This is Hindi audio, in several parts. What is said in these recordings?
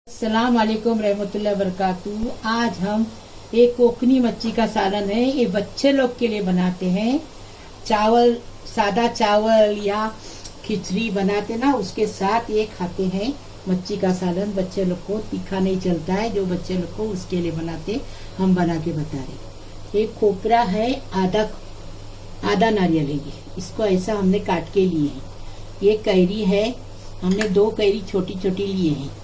अस्सलाम वालेकुम रहमतुल्लाहि वबरकातुहू। आज हम एक कोकनी मच्छी का सालन है, ये बच्चे लोग के लिए बनाते हैं। चावल, सादा चावल या खिचड़ी बनाते ना, उसके साथ ये खाते हैं मच्छी का सालन। बच्चे लोग को तीखा नहीं चलता है, जो बच्चे लोग को उसके लिए बनाते, हम बना के बता रहे। एक खोपरा है, आधा नारियल है, इसको ऐसा हमने काट के लिए है। ये कैरी है, हमने 2 कैरी छोटी छोटी लिए हैं।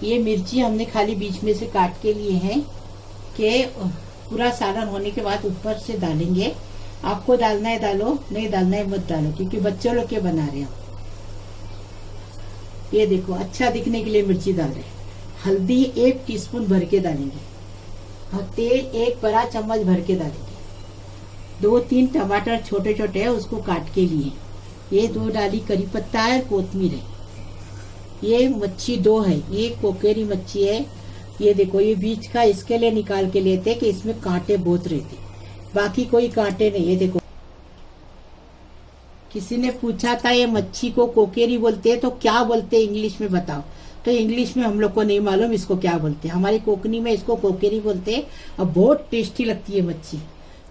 ये मिर्ची हमने खाली बीच में से काट के लिए हैं कि पूरा सालन होने के बाद ऊपर से डालेंगे। आपको डालना है डालो, नहीं डालना है मत डालो, क्योंकि बच्चों लोग के बना रहे हैं। ये देखो, अच्छा दिखने के लिए मिर्ची डाल रहे हैं। हल्दी 1 टीस्पून भर के डालेंगे और तेल 1 बड़ा चम्मच भर के डालेंगे। 2-3 टमाटर छोटे छोटे है, उसको काट के लिए। ये 2 डाली करी पत्ता है, कोतमीर है। ये मच्छी 2 है, ये कोकेरी मच्छी है। ये देखो, ये बीच का इसके लिए निकाल के लेते कि इसमें कांटे बहुत रहते, बाकी कोई कांटे नहीं। ये देखो, किसी ने पूछा था ये मच्छी को कोकेरी बोलते हैं तो क्या बोलते हैं इंग्लिश में बताओ। तो इंग्लिश में हम लोग को नहीं मालूम इसको क्या बोलते हैं। हमारी कोकनी में इसको कोकेरी बोलते हैं और बहुत टेस्टी लगती है मच्छी,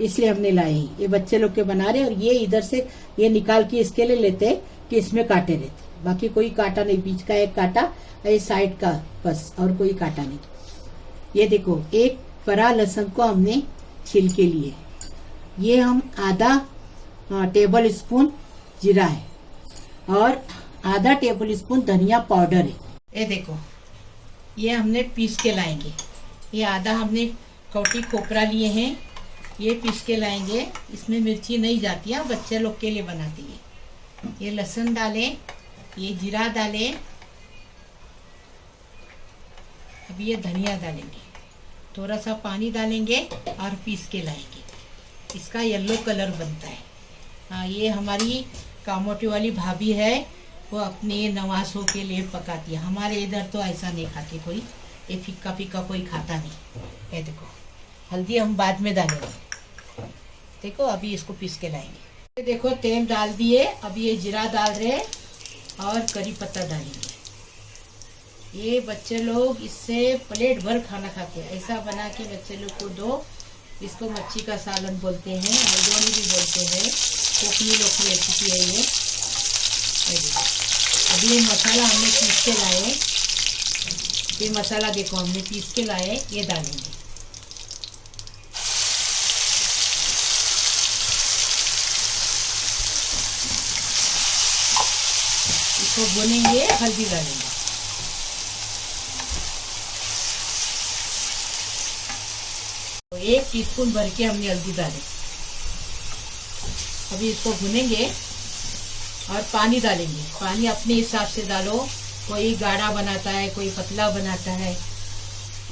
इसलिए हमने लाई। ये बच्चे लोग के बना रहे, और ये इधर से ये निकाल के इसके लिए लेते कि इसमें कांटे रहते, बाकी कोई कांटा नहीं। बीच का एक कांटा, ये साइड का, बस, और कोई कांटा नहीं। ये देखो, 1 बड़ा लहसुन को हमने छील के लिए। ये हम आधा टेबल स्पून जीरा है और आधा टेबल स्पून धनिया पाउडर है। ये देखो, ये हमने पीस के लाएंगे। ये आधा हमने कौटी खोपरा लिए हैं, ये पीस के लाएंगे। इसमें मिर्ची नहीं जाती है, बच्चे लोग के लिए बनाती है। ये लहसुन डालें, ये जीरा डालें, अब ये धनिया डालेंगे, थोड़ा सा पानी डालेंगे और पीस के लाएंगे। इसका येलो कलर बनता है। हाँ, ये हमारी कामोटी वाली भाभी है, वो अपने नवासों के लिए पकाती है। हमारे इधर तो ऐसा नहीं खाते कोई, ये फीका फीका कोई खाता नहीं। ये देखो, हल्दी हम बाद में डालेंगे। देखो, अभी इसको पीस के लाएंगे। ये देखो, तेल डाल दिए, अभी ये जीरा डाल रहे और करी पत्ता डालेंगे। ये बच्चे लोग इससे प्लेट भर खाना खाते हैं। ऐसा बना के बच्चे लोग को दो। इसको मच्छी का सालन बोलते हैं, हल्दोनी भी बोलते हैं, कोकनी लोग की रेसिपी है ये। अभी ये मसाला हमने पीस के लाए, ये मसाला देखो हमने पीस के लाए, ये डालेंगे। इसको भुनेंगे, हल्दी डालेंगे। तो 1 टीस्पून भर के हमने हल्दी डाली। अभी इसको भुनेंगे और पानी डालेंगे। पानी अपने हिसाब से डालो, कोई गाढ़ा बनाता है, कोई पतला बनाता है,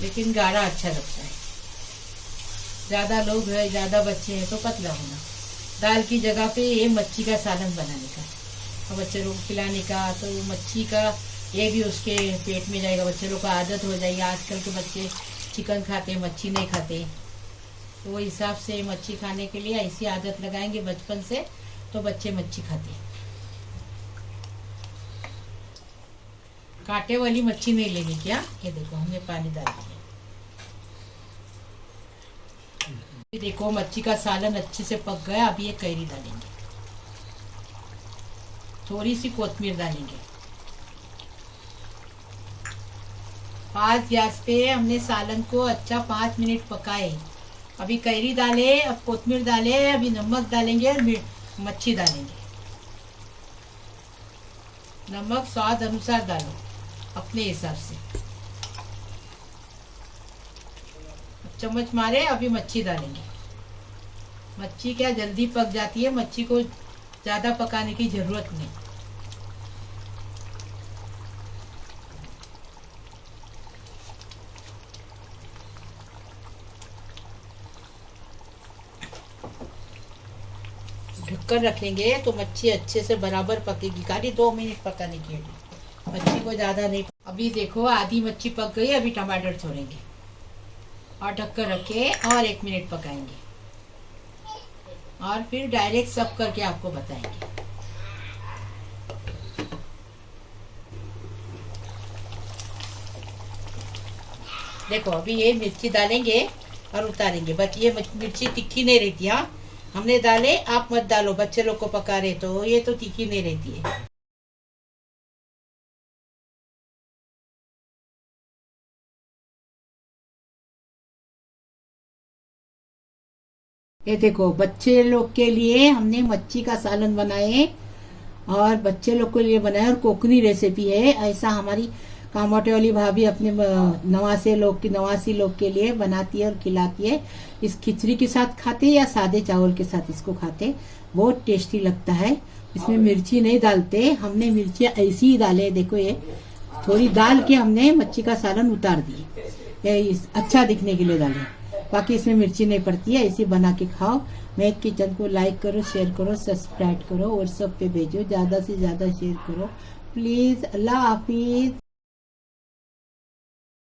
लेकिन गाढ़ा अच्छा लगता है। ज़्यादा लोग हैं, ज़्यादा बच्चे हैं तो पतला होना। दाल की जगह पे ये मच्छी का सालन बनाने का, बच्चे लोग को खिलाने का, तो मच्छी का ये भी उसके पेट में जाएगा। बच्चे लोग को आदत हो जाएगी। आजकल के बच्चे चिकन खाते, मच्छी नहीं खाते, तो वो हिसाब से मच्छी खाने के लिए ऐसी आदत लगाएंगे बचपन से, तो बच्चे मच्छी खाते। कांटे वाली मच्छी नहीं लेंगे क्या। ये देखो, हमने पानी डाल दिया। ये देखो, मच्छी का सालन अच्छे से पक गया। अभी ये कैरी डालेंगे, थोड़ी सी कोतमीर डालेंगे। 5 गैस पे हमने सालन को अच्छा 5 मिनट पकाए। अभी कैरी डाले, अब कोतमीर डाले, अभी नमक डालेंगे और मच्छी डालेंगे। नमक स्वाद अनुसार डालो, अपने हिसाब से। चम्मच मारे, अभी मच्छी डालेंगे। मच्छी क्या जल्दी पक जाती है, मच्छी को ज़्यादा पकाने की ज़रूरत नहीं। ढककर रखेंगे तो मच्छी अच्छे से बराबर पकेगी। खाली 2 मिनट पकाने की है, मच्छी को ज़्यादा नहीं। अभी देखो, आधी मच्छी पक गई। अभी टमाटर छोड़ेंगे और ढककर रखे और 1 मिनट पकाएंगे, और फिर डायरेक्ट सब करके आपको बताएंगे। देखो अभी ये मिर्ची डालेंगे और उतारेंगे। बस ये मिर्ची तीखी नहीं रहती। हाँ, हमने डाले, आप मत डालो, बच्चे लोग को पका रहे तो ये तो तीखी नहीं रहती है। ये देखो बच्चे लोग के लिए हमने मच्छी का सालन बनाए और बच्चे लोग के लिए बनाया और कोकनी रेसिपी है। ऐसा हमारी कामोटे वाली भाभी अपने नवासी लोग के लिए बनाती है और खिलाती है। इस खिचड़ी के साथ खाते या सादे चावल के साथ इसको खाते, बहुत टेस्टी लगता है। इसमें मिर्ची नहीं डालते, हमने मिर्ची ऐसी ही डाले। देखो ये थोड़ी डाल के हमने मच्छी का सालन उतार दी, अच्छा दिखने के लिए डाले। बाकी इसमें मिर्ची नहीं पड़ती है। ऐसे बना के खाओ। महक किचन को लाइक करो, शेयर करो, सब्सक्राइब करो और सब पे भेजो, ज्यादा से ज्यादा शेयर करो प्लीज। अल्लाह हाफिज।